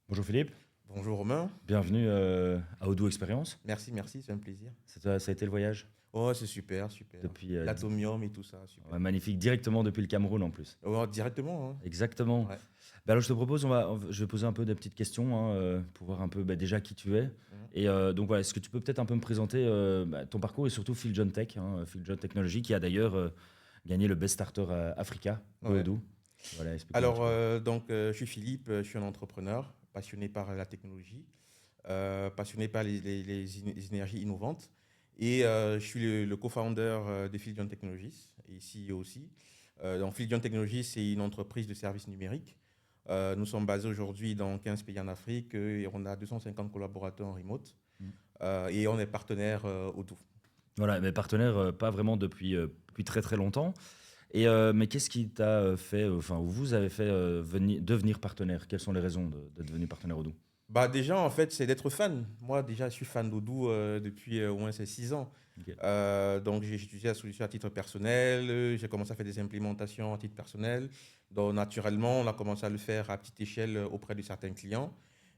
Bonjour Philippe, Bonjour Romain, bienvenue à Odoo Experience. merci, c'est un plaisir. Ça a été le voyage Oh, c'est super, super. depuis L'atomium et tout ça, super. ouais, magnifique, directement depuis le Cameroun en plus. Oh, directement, hein. Exactement. Ouais. Bah alors je te propose, je vais poser un peu des petites questions hein, pour voir un peu bah, déjà qui tu es. Mhm. Et donc voilà, est-ce que tu peux peut-être un peu me présenter bah, ton parcours et surtout Phil John Tech, hein, Phil John Technology, qui a d'ailleurs gagné le Best Starter Africa de Ouais. Odoo. Voilà, explique-moi un Alors, petit peu. je suis Philippe, je suis un entrepreneur passionné par la technologie, passionné par les énergies innovantes. Et je suis le co-founder de Fusion Technologies et CEO aussi. Donc, Fusion Technologies, c'est une entreprise de services numériques. Nous sommes basés aujourd'hui dans 15 pays en Afrique et on a 250 collaborateurs en remote. Mm. Et on est partenaire au tout. Voilà, mes partenaires, pas vraiment depuis très très longtemps. Mais qu'est-ce qui t'a fait, enfin, vous avez fait devenir partenaire? Quelles sont les raisons de devenir partenaire Odoo? Bah déjà, en fait, c'est d'être fan. Moi, déjà, je suis fan d'Odoo depuis au moins ces 6 ans. Ok. Donc, j'ai utilisé la solution à titre personnel. J'ai commencé à faire des implémentations à titre personnel. Donc, naturellement, on a commencé à le faire à petite échelle auprès de certains clients.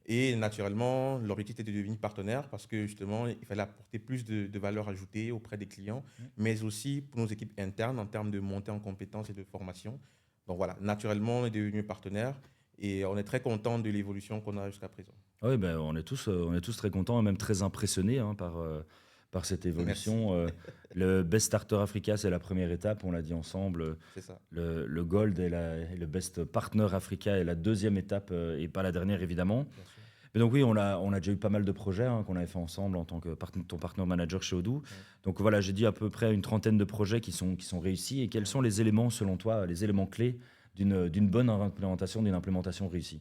Et naturellement, l'objectif était de devenir partenaire parce que justement, il fallait apporter plus de valeur ajoutée auprès des clients, Mm. mais aussi pour nos équipes internes en termes de montée en compétences et de formation. Donc voilà, naturellement, on est devenu partenaire et on est très content de l'évolution qu'on a jusqu'à présent. Oui, ben, on est tous très contents et même très impressionnés hein, par cette Merci, évolution. Le Best Starter Africa, c'est la première étape, on l'a dit ensemble. c'est ça. Le Gold et le Best Partner Africa est la deuxième étape et pas la dernière évidemment. Bien sûr. Mais donc oui, on a déjà eu pas mal de projets hein, qu'on avait fait ensemble en tant que ton partner manager chez Odoo. Mm, Donc voilà, j'ai dit à peu près une trentaine de projets qui sont réussis. Et quels mm. sont les éléments, selon toi, les éléments clés d'une bonne implémentation, d'une implémentation réussie?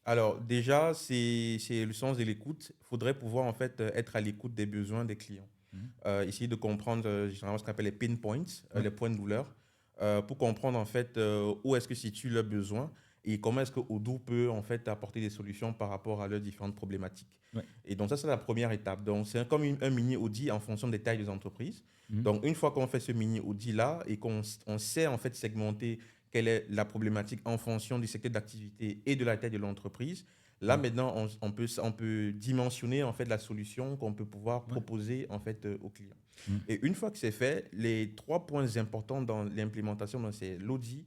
Alors déjà, c'est le sens de l'écoute. Il faudrait pouvoir en fait être à l'écoute des besoins des clients. Mhm. Essayer de comprendre généralement ce qu'on appelle les pain points, Ouais. les points de douleur, pour comprendre en fait où est-ce que situent leurs besoins et comment est-ce que Odoo peut en fait apporter des solutions par rapport à leurs différentes problématiques. Ouais. Et donc ça, c'est la première étape. Donc c'est comme un mini audit en fonction des tailles des entreprises. Mhm. Donc une fois qu'on fait ce mini audit là et qu'on sait en fait segmenter quelle est la problématique en fonction du secteur d'activité et de la taille de l'entreprise, là, Mhm. maintenant, on peut dimensionner en fait la solution qu'on peut pouvoir Ouais. proposer en fait aux clients. Mhm. Et une fois que c'est fait, les trois points importants dans l'implémentation, donc, c'est l'audit,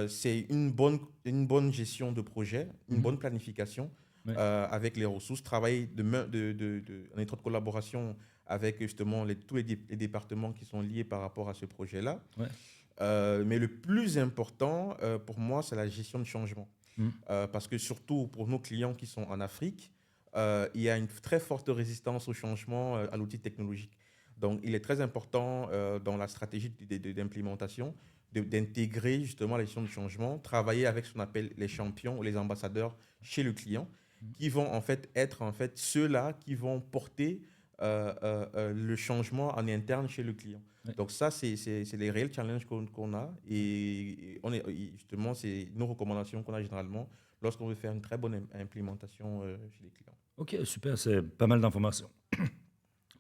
c'est une bonne gestion de projet, une Mhm. bonne planification Ouais. avec les ressources, travailler en étroite collaboration avec justement tous les départements qui sont liés par rapport à ce projet-là. Ouais. Mais le plus important pour moi, c'est la gestion de changement. Mhm. Parce que surtout pour nos clients qui sont en Afrique, il y a une très forte résistance au changement, à l'outil technologique. Donc, il est très important dans la stratégie d'implémentation d'intégrer justement la gestion du changement, travailler avec ce qu'on appelle les champions ou les ambassadeurs chez le client, Mhm. qui vont en fait être en fait ceux-là qui vont porter le changement en interne chez le client. Ouais. Donc ça, c'est les réels challenges qu'on a et justement, c'est nos recommandations qu'on a généralement lorsqu'on veut faire une très bonne implémentation chez les clients. Ok, super, c'est pas mal d'informations.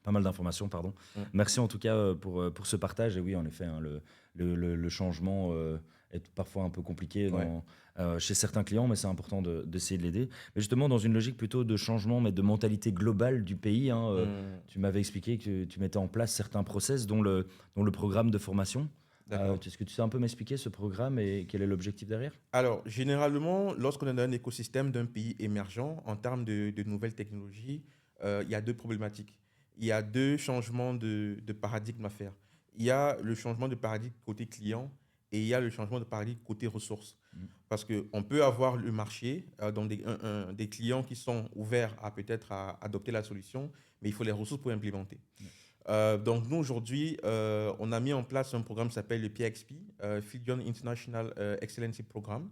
Pas mal d'informations, pardon. Mm. Merci en tout cas pour ce partage. Et oui, en effet, hein, le changement est parfois un peu compliqué Ouais. chez certains clients, mais c'est important d'essayer de l'aider. Mais justement, dans une logique plutôt de changement, mais de mentalité globale du pays, hein, Mm. tu m'avais expliqué que tu mettais en place certains process, dont le programme de formation. D'accord. Est-ce que tu sais un peu m'expliquer ce programme et quel est l'objectif derrière? Alors, généralement, lorsqu'on est dans un écosystème d'un pays émergent, en termes de nouvelles technologies, il y a deux problématiques. Il y a deux changements de paradigme à faire. Il y a le changement de paradigme côté client et il y a le changement de paradigme côté ressources. Mm. Parce qu'on peut avoir le marché, donc des clients qui sont ouverts à peut-être à adopter la solution, mais il faut les ressources pour implémenter. Ouais. Donc nous, aujourd'hui, on a mis en place un programme qui s'appelle le PXP, Fusion International Excellency Programme.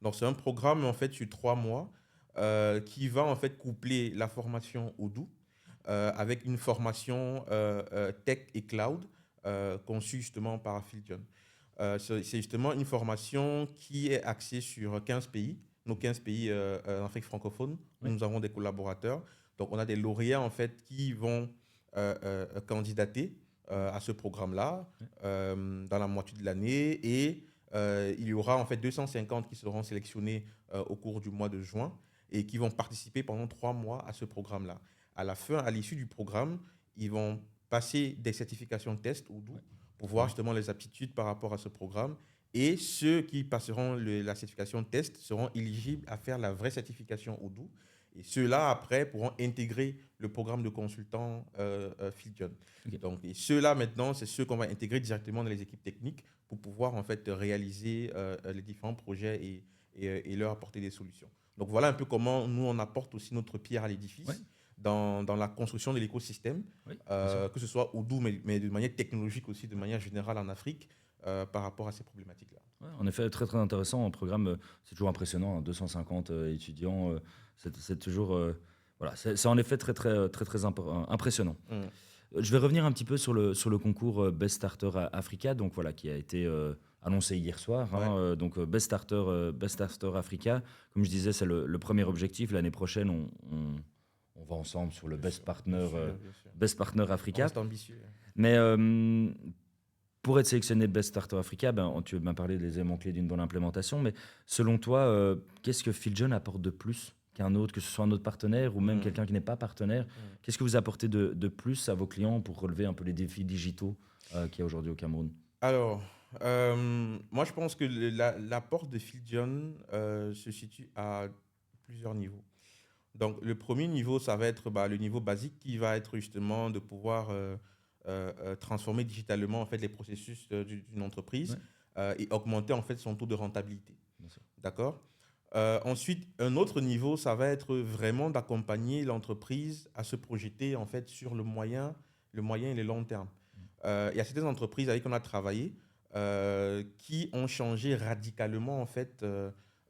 Donc c'est un programme en fait sur 3 mois qui va en fait coupler la formation Odoo avec une formation tech et cloud conçue justement par Fusion. C'est justement une formation qui est axée sur 15 pays, nos 15 pays en Afrique francophone, où Ouais. nous avons des collaborateurs. Donc on a des lauréats en fait qui vont candidater à ce programme-là Ouais. dans la moitié de l'année et il y aura en fait 250 qui seront sélectionnés au cours du mois de juin. et qui vont participer pendant 3 mois à ce programme-là. À la fin, à l'issue du programme, ils vont passer des certifications de test Odoo pour voir Ouais. justement les aptitudes par rapport à ce programme. Et ceux qui passeront la certification de test seront éligibles à faire la vraie certification Odoo. Et ceux-là, après, pourront intégrer le programme de consultant Field. Ok. Donc, et ceux-là, maintenant, c'est ceux qu'on va intégrer directement dans les équipes techniques pour pouvoir en fait réaliser les différents projets et leur apporter des solutions. Donc, voilà un peu comment nous, on apporte aussi notre pierre à Ouais. l'édifice dans la construction de l'écosystème, Oui, bien sûr. que ce soit Odoo, mais de manière technologique aussi, de manière générale en Afrique, par rapport à ces problématiques-là. Ouais, en effet, très très intéressant. Un programme, c'est toujours impressionnant, hein, 250 étudiants, c'est toujours, voilà, c'est en effet très très très très impressionnant. Mm. Je vais revenir un petit peu sur le concours Best Starter Africa, donc voilà, qui a été annoncé hier soir, Ouais, hein, donc Best Starter Africa. Comme je disais, c'est le premier objectif. L'année prochaine, on va ensemble sur le bien sûr, bien sûr, bien sûr. Best Partner On Africa. reste ambitieux. Mais pour être sélectionné Best Starter Africa, ben, tu m'as parlé des éléments clés d'une bonne implémentation, mais selon toi, qu'est-ce que PhilJohn apporte de plus qu'un autre, que ce soit un autre partenaire ou même Mm. quelqu'un qui n'est pas partenaire? Mm. Qu'est-ce que vous apportez de plus à vos clients pour relever un peu les défis digitaux qu'il y a aujourd'hui au Cameroun? Alors, moi, je pense que l'apport de Field se situe à plusieurs niveaux. Donc, le premier niveau, ça va être le niveau basique qui va être justement de pouvoir transformer digitalement en fait, les processus d'une entreprise Ouais, et augmenter en fait, son taux de rentabilité. bien sûr. D'accord? Ensuite, un autre niveau, ça va être vraiment d'accompagner l'entreprise à se projeter en fait, sur le moyen et le long terme. Il y a certaines entreprises avec qui on a travaillé qui ont changé radicalement en fait,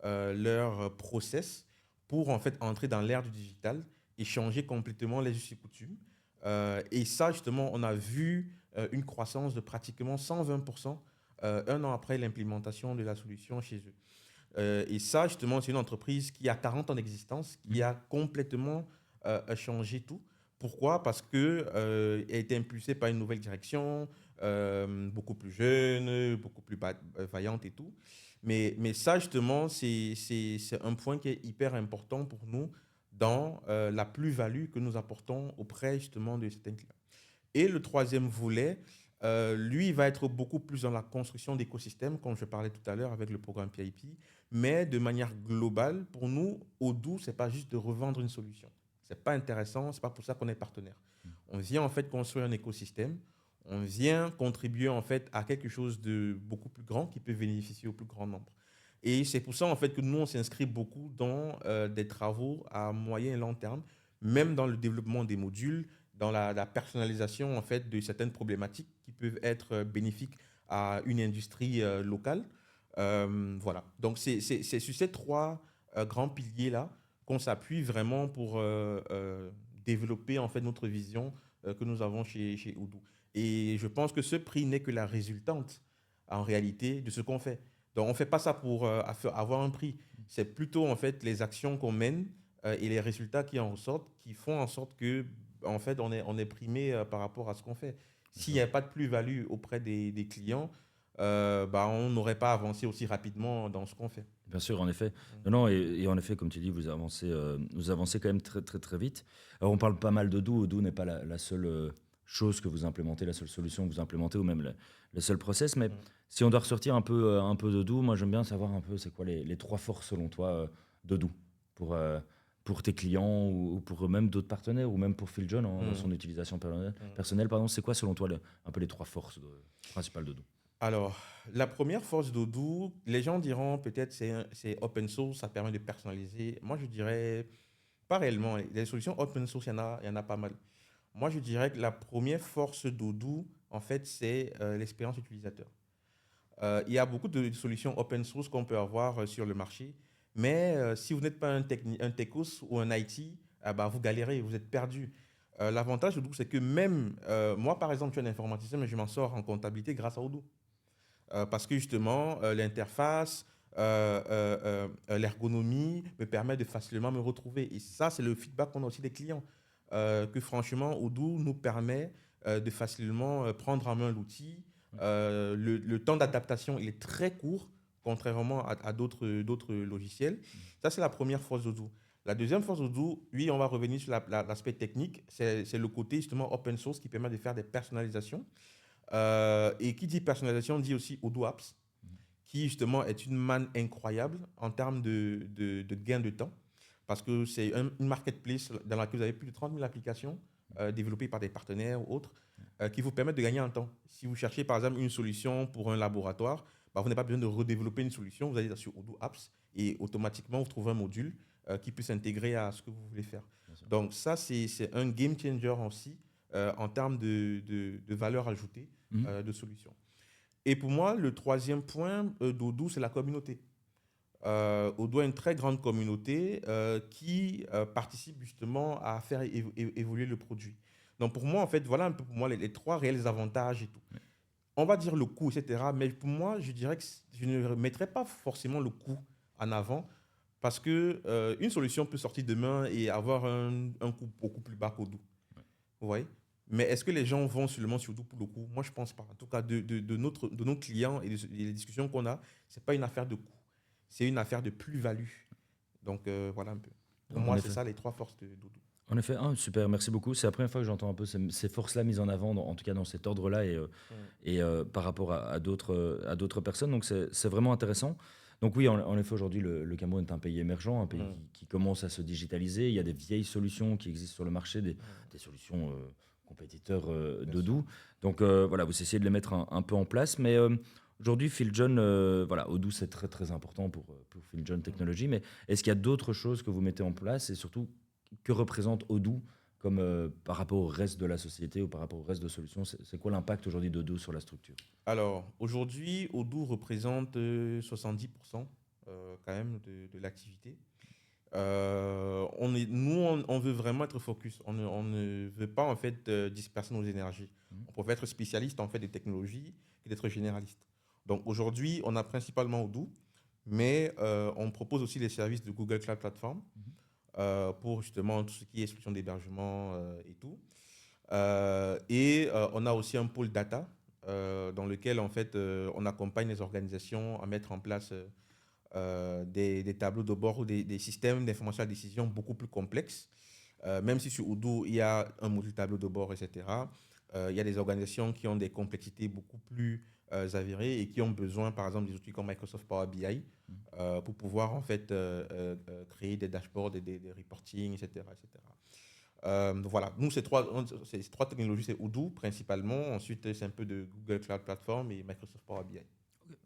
leur process pour en fait, entrer dans l'ère du digital et changer complètement les us et coutumes. Et ça, justement, on a vu une croissance de pratiquement 120% un an après l'implémentation de la solution chez eux. Et ça, justement, c'est une entreprise qui a 40 ans d'existence, qui Mhm. a complètement changé tout. Pourquoi? Parce qu'elle a été impulsée par une nouvelle direction, beaucoup plus jeune, beaucoup plus vaillante et tout. Mais ça, justement, c'est un point qui est hyper important pour nous dans la plus-value que nous apportons auprès, justement, de certains clients. Et le troisième volet, lui, il va être beaucoup plus dans la construction d'écosystèmes, comme je parlais tout à l'heure avec le programme PIP, mais de manière globale, pour nous, Odoo, ce n'est pas juste de revendre une solution. Ce n'est pas intéressant, ce n'est pas pour ça qu'on est partenaire. On vient en fait construire un écosystème, on vient contribuer en fait à quelque chose de beaucoup plus grand qui peut bénéficier au plus grand nombre. Et c'est pour ça en fait que nous, on s'inscrit beaucoup dans des travaux à moyen et long terme, même dans le développement des modules, dans la personnalisation en fait de certaines problématiques qui peuvent être bénéfiques à une industrie locale. Voilà. Donc c'est sur ces trois grands piliers-là qu'on s'appuie vraiment pour développer en fait notre vision que nous avons chez Odoo. Et je pense que ce prix n'est que la résultante en réalité de ce qu'on fait. Donc on ne fait pas ça pour avoir un prix. C'est plutôt en fait les actions qu'on mène et les résultats qui en ressortent qui font en sorte que en fait on est primé par rapport à ce qu'on fait. S'il n'y a pas de plus-value auprès des clients, on n'aurait pas avancé aussi rapidement dans ce qu'on fait. Bien sûr, en effet. Non, non, et en effet, comme tu dis, vous avancez quand même très, très, très vite. Alors, on parle pas mal d'Odoo. Odoo n'est pas la seule chose que vous implémentez, la seule solution que vous implémentez, ou même le seul process. Mais Mm. si on doit ressortir un peu d'Odoo, moi, j'aime bien savoir un peu, c'est quoi les trois forces, selon toi, d'Odoo pour tes clients ou pour même d'autres partenaires, ou même pour Phil John dans Mm. son utilisation Mm. personnelle. Pardon, c'est quoi, selon toi, un peu les trois forces principales d'Odoo? Alors, la première force d'Odoo, les gens diront peut-être c'est open source, ça permet de personnaliser. Moi, je dirais pas réellement. Les solutions open source, il y en a pas mal. Moi, je dirais que la première force d'Odoo, en fait, c'est l'expérience utilisateur. Il y a beaucoup de solutions open source qu'on peut avoir sur le marché, mais si vous n'êtes pas un techos ou un IT, vous galérez, vous êtes perdu. L'avantage d'Odoo, c'est que même moi, par exemple, je suis un informaticien, mais je m'en sors en comptabilité grâce à Odoo. Parce que justement, l'interface, l'ergonomie me permet de facilement me retrouver. Et ça, c'est le feedback qu'on a aussi des clients. Que franchement, Odoo nous permet de facilement prendre en main l'outil. Le temps d'adaptation, il est très court, contrairement à d'autres logiciels. Ça, c'est la première force d'Odoo. La deuxième force d'Odoo, oui, on va revenir sur l'aspect technique, c'est le côté justement open source qui permet de faire des personnalisations. Et qui dit personnalisation dit aussi Odoo Apps, qui justement est une manne incroyable en termes de gain de temps, parce que c'est une marketplace dans laquelle vous avez plus de 30 000 applications développées par des partenaires ou autres qui vous permettent de gagner en temps. Si vous cherchez par exemple une solution pour un laboratoire, bah, vous n'avez pas besoin de redévelopper une solution, vous allez sur Odoo Apps et automatiquement vous trouvez un module qui peut s'intégrer à ce que vous voulez faire. Donc ça, c'est un game changer aussi en termes de valeur ajoutée de solutions. Et pour moi, le troisième point d'Odoo, c'est la communauté. Odoo a une très grande communauté qui participe justement à faire évoluer le produit. Donc pour moi, en fait, voilà un peu pour moi les trois réels avantages et tout. On va dire le coût, etc. Mais pour moi, je dirais que je ne mettrais pas forcément le coût en avant parce que une solution peut sortir demain et avoir un coût beaucoup plus bas qu'Odoo. Vous voyez? Mais est-ce que les gens vont seulement sur Odoo pour le coût? Moi, je ne pense pas. En tout cas, de nos clients et des discussions qu'on a, ce n'est pas une affaire de coût. C'est une affaire de plus-value. Donc, voilà un peu. Pour En moi, c'est effet. ça les trois forces d'Odoo. En effet, super, merci beaucoup. C'est la première fois que j'entends un peu ces forces-là mises en avant, en tout cas dans cet ordre-là et par rapport à d'autres personnes. Donc c'est vraiment intéressant. Donc oui, en effet, aujourd'hui, le Cameroun est un pays émergent, un pays qui commence à se digitaliser. Il y a des vieilles solutions qui existent sur le marché, des solutions compétiteurs d'Odoo. Donc voilà, vous essayez de les mettre un peu en place. Mais aujourd'hui, Phil John, voilà, Odoo, c'est très très important pour Phil John Technology. Mais est-ce qu'il y a d'autres choses que vous mettez en place et surtout que représente Odoo comme, par rapport au reste de la société ou par rapport au reste de solutions? C'est quoi l'impact aujourd'hui d'Odoo sur la structure? Alors, aujourd'hui, Odoo représente 70% quand même de l'activité. On veut vraiment être focus. On ne veut pas en fait disperser nos énergies. On peut être spécialiste en fait des technologies et d'être généraliste. Donc aujourd'hui, on a principalement Odoo, mais on propose aussi les services de Google Cloud Platform pour justement tout ce qui est solution d'hébergement et tout. On a aussi un pôle data dans lequel en fait on accompagne les organisations à mettre en place des tableaux de bord ou des systèmes d'information à décision beaucoup plus complexes. Même si sur Odoo, il y a un module tableau de bord, etc., il y a des organisations qui ont des complexités beaucoup plus avérées et qui ont besoin, par exemple, des outils comme Microsoft Power BI pour pouvoir en fait créer des dashboards et des reporting, etc. etc. Voilà, nous, ces trois technologies, c'est Odoo principalement. Ensuite, c'est un peu de Google Cloud Platform et Microsoft Power BI.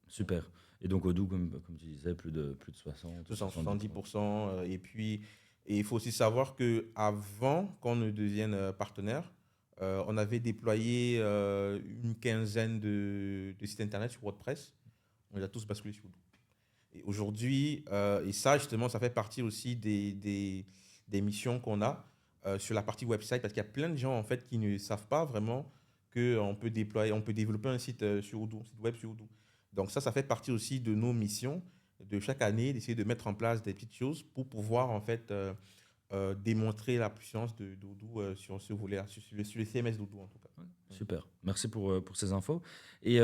Super. Et donc Odoo, comme tu disais, plus de 60, 70%. 70%. Et puis, il faut aussi savoir qu'avant qu'on ne devienne partenaire, on avait déployé une quinzaine de sites internet sur WordPress. On les a tous basculés sur Odoo. Et aujourd'hui, et ça justement, ça fait partie aussi des missions qu'on a sur la partie website, parce qu'il y a plein de gens en fait qui ne savent pas vraiment qu'on peut on peut développer un site sur Odoo, un site web sur Odoo. Donc ça fait partie aussi de nos missions de chaque année, d'essayer de mettre en place des petites choses pour pouvoir en fait démontrer la puissance d'Odoo sur ce volet, sur le CMS d'Odoo en tout cas. Super, merci pour ces infos. Et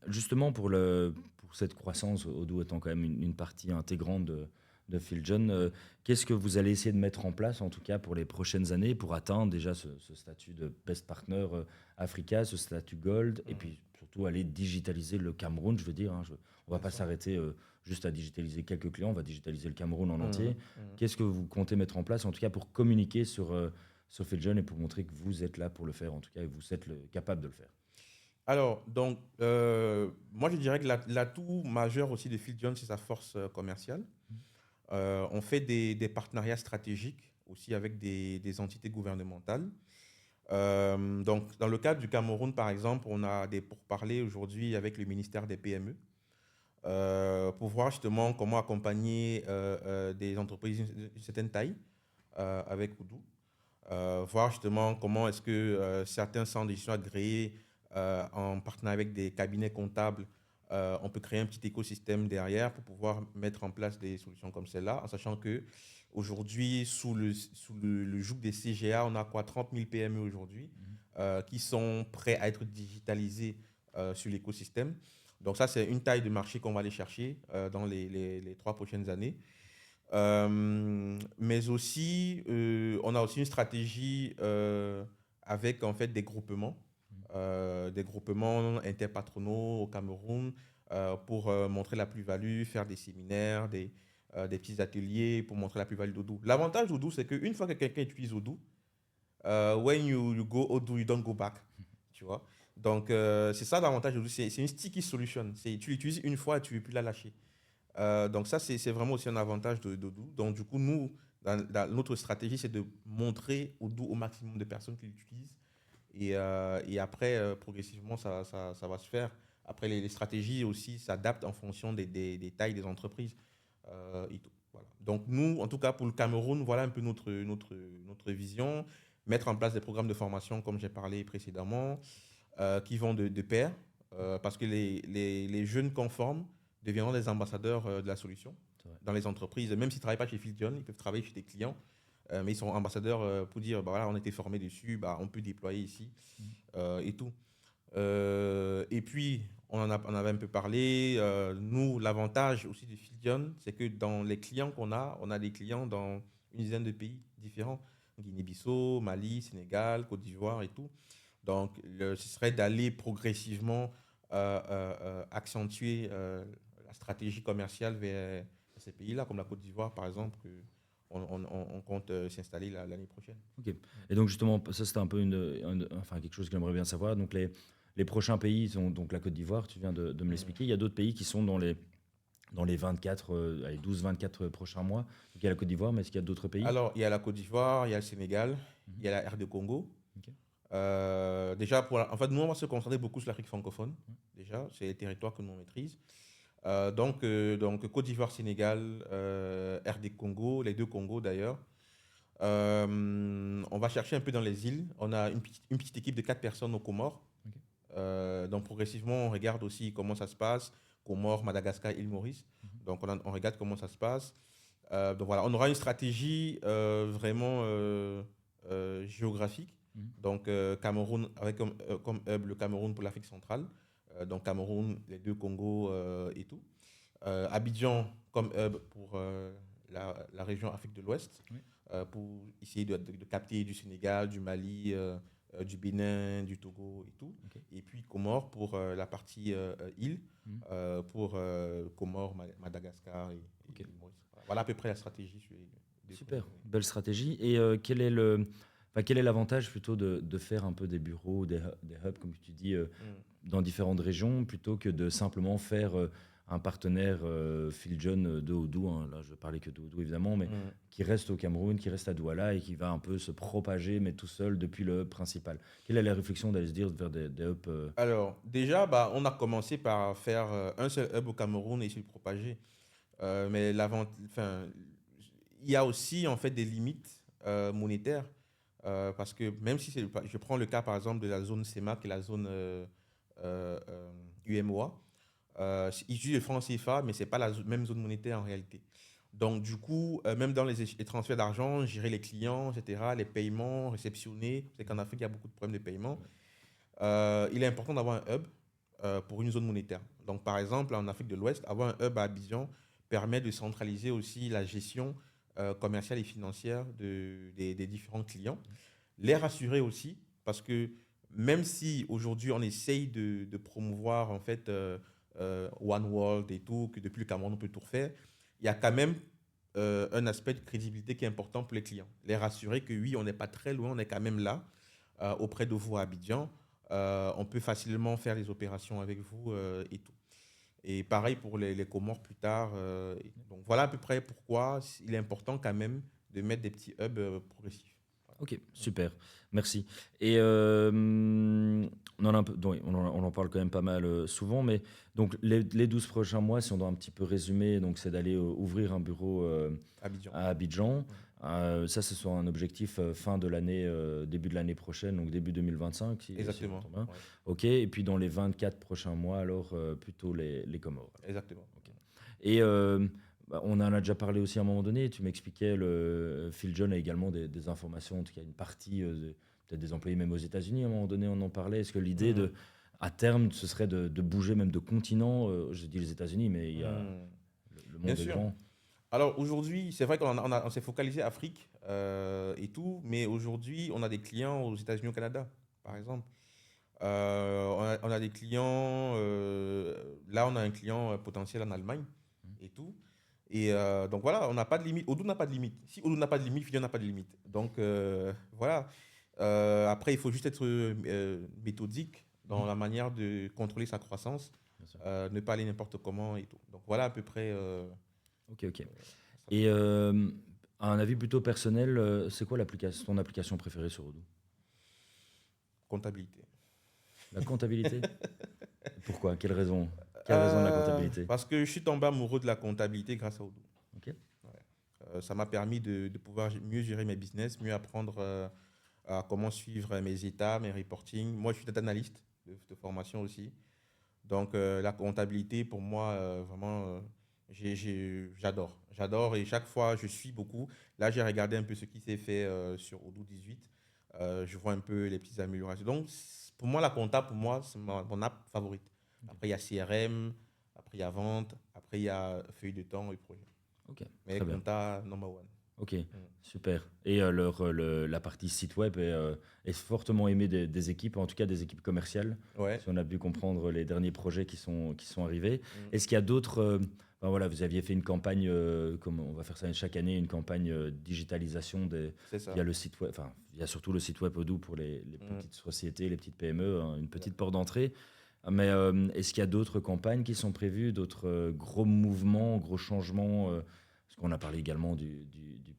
justement, pour cette croissance, Odoo étant quand même une partie intégrante de Phil John, qu'est-ce que vous allez essayer de mettre en place, en tout cas pour les prochaines années, pour atteindre déjà ce statut de Best Partner Africa, ce statut Gold, et puis surtout aller digitaliser le Cameroun, je veux dire. On ne va pas s'arrêter juste à digitaliser quelques clients, on va digitaliser le Cameroun en entier. Qu'est-ce que vous comptez mettre en place, en tout cas pour communiquer sur Phil John et pour montrer que vous êtes là pour le faire, en tout cas, et vous êtes capable de le faire? Alors, donc, moi je dirais que l'atout majeur aussi de Phil John, c'est sa force commerciale. On fait des partenariats stratégiques aussi avec des entités gouvernementales. Donc, dans le cadre du Cameroun, par exemple, on a des pourparlers aujourd'hui avec le ministère des PME pour voir justement comment accompagner des entreprises d'une certaine taille avec Odoo. Voir justement comment est-ce que certains centres de gestion agréés en partenariat avec des cabinets comptables, on peut créer un petit écosystème derrière pour pouvoir mettre en place des solutions comme celle-là, en sachant que aujourd'hui, sous le joug des CGA, on a quoi, 30 000 PME aujourd'hui qui sont prêts à être digitalisés sur l'écosystème. Donc ça, c'est une taille de marché qu'on va aller chercher dans les 3 prochaines années. Mais aussi, on a aussi une stratégie avec en fait des groupements interpatronaux au Cameroun pour montrer la plus-value, faire des séminaires, des petits ateliers pour montrer la plus-value d'Odoo. L'avantage d'Odoo, c'est qu'une fois que quelqu'un utilise Odoo, when you go Odoo, you don't go back. Tu vois? Donc, c'est ça l'avantage d'Odoo. C'est une sticky solution. Tu l'utilises une fois et tu ne veux plus la lâcher. Donc ça, c'est vraiment aussi un avantage d'Odoo. Donc du coup, nous, notre stratégie, c'est de montrer Odoo au maximum de personnes qui l'utilisent. Et après, progressivement, ça va se faire. Après, les stratégies aussi s'adaptent en fonction des tailles des entreprises. Et tout. Voilà. Donc nous, en tout cas pour le Cameroun, voilà un peu notre vision. Mettre en place des programmes de formation, comme j'ai parlé précédemment, qui vont de pair, parce que les jeunes conformes deviendront des ambassadeurs de la solution C'est vrai. dans les entreprises. Même s'ils ne travaillent pas chez Philjon, ils peuvent travailler chez des clients, mais ils sont ambassadeurs pour dire, bah, voilà, on a été formés dessus, bah, on peut déployer ici et tout. Et puis, on avait un peu parlé. Nous, l'avantage aussi de Philjon, c'est que dans les clients qu'on a, on a des clients dans une dizaine de pays différents. Guinée-Bissau, Mali, Sénégal, Côte d'Ivoire et tout. Donc, ce serait d'aller progressivement accentuer la stratégie commerciale vers ces pays-là, comme la Côte d'Ivoire, par exemple, que on compte s'installer l'année prochaine. Ok. Et donc justement, ça c'était un peu enfin, quelque chose que j'aimerais bien savoir. Donc les prochains pays sont donc la Côte d'Ivoire, tu viens de me l'expliquer. Il y a d'autres pays qui sont dans les 24, allez, 12-24 prochains mois. Donc il y a la Côte d'Ivoire, mais est-ce qu'il y a d'autres pays? Alors, il y a la Côte d'Ivoire, il y a le Sénégal, il y a la RD Congo. Ok. Déjà, en fait, nous, on va se concentrer beaucoup sur l'Afrique francophone. Déjà, c'est les territoires que nous on maîtrise. Donc Côte d'Ivoire, Sénégal, RD Congo, les deux Congos d'ailleurs. On va chercher un peu dans les îles. On a une petite équipe de 4 personnes aux Comores. Ok. Donc progressivement, on regarde aussi comment ça se passe. Comores, Madagascar, île Maurice. Donc on regarde comment ça se passe. Donc voilà, on aura une stratégie vraiment géographique. Donc Cameroun, avec comme hub le Cameroun pour l'Afrique centrale. Donc Cameroun, les deux Congos et tout. Abidjan comme hub pour la région Afrique de l'Ouest, Oui. pour essayer de capter du Sénégal, du Mali, du Bénin, du Togo et tout. Ok. Et puis Comores pour la partie île, pour Comores, Madagascar et Ok. l'île Maurice. Voilà à peu près la stratégie sur les deux Super, pays. belle stratégie. Et quel est l'avantage plutôt de faire un peu des bureaux, des hubs, comme tu dis, dans différentes régions, plutôt que de simplement faire un partenaire Philjon de Odoo, hein. Là, je parlais que de Odoo, évidemment, mais qui reste au Cameroun, qui reste à Douala et qui va un peu se propager, mais tout seul depuis le hub principal. Quelle est la réflexion d'aller se dire de faire des hubs Alors, déjà, bah, on a commencé par faire un seul hub au Cameroun et se le propager. Mais enfin, il y a aussi en fait des limites monétaires parce que même si je prends le cas par exemple de la zone CEMAC et la zone UMOA, ils utilisent le franc CFA, mais c'est pas la même zone monétaire en réalité. Donc du coup, même dans les transferts d'argent, gérer les clients, etc., les paiements, réceptionner, c'est qu'en Afrique il y a beaucoup de problèmes de paiement. Il est important d'avoir un hub pour une zone monétaire. Donc, par exemple, en Afrique de l'Ouest, avoir un hub à Abidjan permet de centraliser aussi la gestion commerciale et financière des différents clients. Les rassurer aussi, parce que même si aujourd'hui on essaye de promouvoir en fait One World et tout, que depuis le Cameroun on peut tout refaire, il y a quand même un aspect de crédibilité qui est important pour les clients. Les rassurer que oui, on n'est pas très loin, on est quand même là, auprès de vous à Abidjan. On peut facilement faire des opérations avec vous et tout. Et pareil pour les Comores plus tard. Donc voilà à peu près pourquoi il est important quand même de mettre des petits hubs progressifs. Voilà. Ok, super, merci. Et on en a un peu, donc, on en parle quand même pas mal souvent, mais donc les 12 prochains mois, si on doit un petit peu résumer, donc c'est d'aller ouvrir un bureau Abidjan. à Abidjan. Ça, ce sera un objectif fin de l'année, début de l'année prochaine, donc début 2025, si Exactement. j'entends bien. Ouais. Ok, et puis dans les 24 prochains mois, alors plutôt les Comores. Exactement. Et on en a déjà parlé aussi à un moment donné. Tu m'expliquais, Philjon a également des informations. En tout cas, une partie, peut-être des employés même aux États-Unis. À un moment donné, on en parlait. Est-ce que l'idée, à terme, ce serait de bouger même de continent? Je dis les États-Unis, mais il y a le Bien monde est sûr. grand. Alors aujourd'hui, c'est vrai qu'on s'est focalisé Afrique et tout, mais aujourd'hui, on a des clients aux États-Unis, au Canada, par exemple. On a des clients, là on a un client potentiel en Allemagne et tout. Et donc voilà, on n'a pas de limite. Odoo n'a pas de limite. Si Odoo n'a pas de limite, Fidion n'a pas de limite. Donc voilà. Après, il faut juste être méthodique dans Mhm. la manière de contrôler sa croissance, Bien sûr. ne pas aller n'importe comment et tout. Donc voilà à peu près Ok, ok. sa Et philosophie. à un avis plutôt personnel, c'est quoi ton application préférée sur Odoo? Comptabilité. La comptabilité? Pourquoi? Quelle raison de la comptabilité? Parce que je suis tombé amoureux de la comptabilité grâce à Odoo. Ok. Ouais. Ça m'a permis de pouvoir mieux gérer mes business, mieux apprendre à comment suivre mes états, mes reporting. Moi, je suis data analyst de formation aussi. Donc, la comptabilité, pour moi, vraiment, j'adore. J'adore et chaque fois, je suis beaucoup. Là, j'ai regardé un peu ce qui s'est fait sur Odoo 18. Je vois un peu les petites améliorations. Donc, pour moi, la compta, pour moi, c'est mon app favorite. Ok. Après, il y a CRM, après, il y a vente, après, il y a feuille de temps et projet. Ok. Mais Très bien. compta, number one. Ok. Mm. Super. Et la partie site web est fortement aimée des équipes, en tout cas des équipes commerciales, Ouais. si on a pu comprendre les derniers projets qui sont arrivés. Mm. Est-ce qu'il y a d'autres... enfin, voilà, vous aviez fait une campagne, comme on va faire ça chaque année, une campagne digitalisation C'est ça. via le site web, enfin, via surtout le site web Odoo pour les Mm. petites sociétés, les petites PME, hein, une petite Exactement. porte d'entrée. Mais est-ce qu'il y a d'autres campagnes qui sont prévues, d'autres gros mouvements, gros changements parce qu'on a parlé également du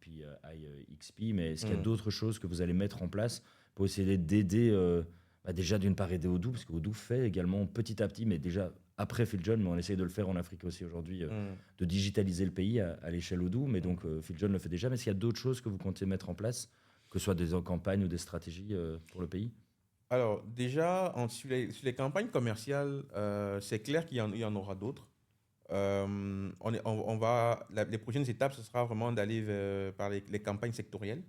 PIXP, mais est-ce qu'il y a Mm. d'autres choses que vous allez mettre en place pour essayer d'aider, déjà d'une part aider Odoo, parce que Odoo fait également petit à petit, mais déjà après Phil John, mais on essaye de le faire en Afrique aussi aujourd'hui, Mm. de digitaliser le pays à l'échelle Odoo, mais Mm. donc Phil John le fait déjà, mais est-ce qu'il y a d'autres choses que vous comptez mettre en place, que ce soit des campagnes ou des stratégies pour le pays? Alors, déjà, sur les campagnes commerciales, c'est clair il y en aura d'autres. Les prochaines étapes, ce sera vraiment d'aller par les campagnes sectorielles,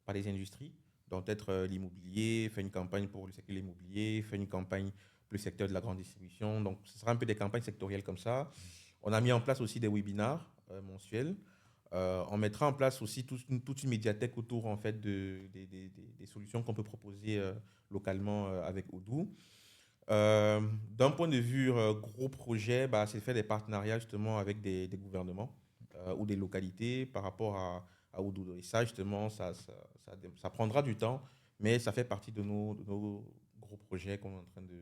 par les industries. Donc, peut-être l'immobilier, faire une campagne pour le secteur de l'immobilier, faire une campagne pour le secteur de la grande distribution. Donc, ce sera un peu des campagnes sectorielles comme ça. On a mis en place aussi des webinars mensuels. On mettra en place aussi toute une médiathèque autour en fait, des solutions qu'on peut proposer localement avec Odoo. D'un point de vue gros projet, bah, c'est faire des partenariats justement avec des gouvernements ou des localités par rapport à Odoo. Et ça, justement, ça prendra du temps, mais ça fait partie de nos gros projets qu'on est en train de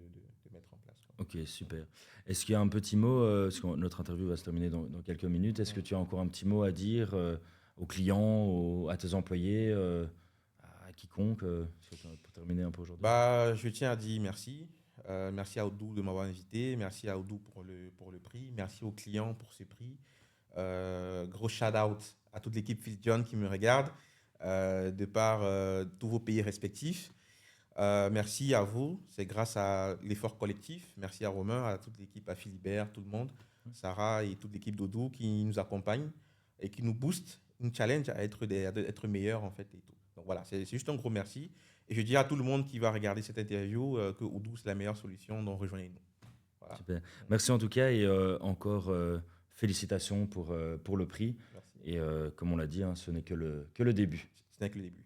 mettre en place, quoi. Ok, super. Est-ce qu'il y a un petit mot, parce que notre interview va se terminer dans quelques minutes, est-ce que Mm. tu as encore un petit mot à dire aux clients, à tes employés, à quiconque, pour terminer un peu aujourd'hui? Bah, je tiens à dire merci. Merci à Odoo de m'avoir invité. Merci à Odoo pour le prix. Merci aux clients pour ce prix. Gros shout-out à toute l'équipe Phil John qui me regarde, de par tous vos pays respectifs. Merci à vous. C'est grâce à l'effort collectif. Merci à Romain, à toute l'équipe, à Philibert, tout le monde, Sarah et toute l'équipe d'Odoo qui nous accompagne et qui nous booste, nous challenge à être meilleurs en fait et tout. Donc voilà, c'est juste un gros merci. Et je dis à tout le monde qui va regarder cette interview que Odoo c'est la meilleure solution, donc rejoignez-nous. Voilà. Super. Merci en tout cas et encore félicitations pour le prix. Merci. Et comme on l'a dit, hein, ce n'est que le début. Ce n'est que le début.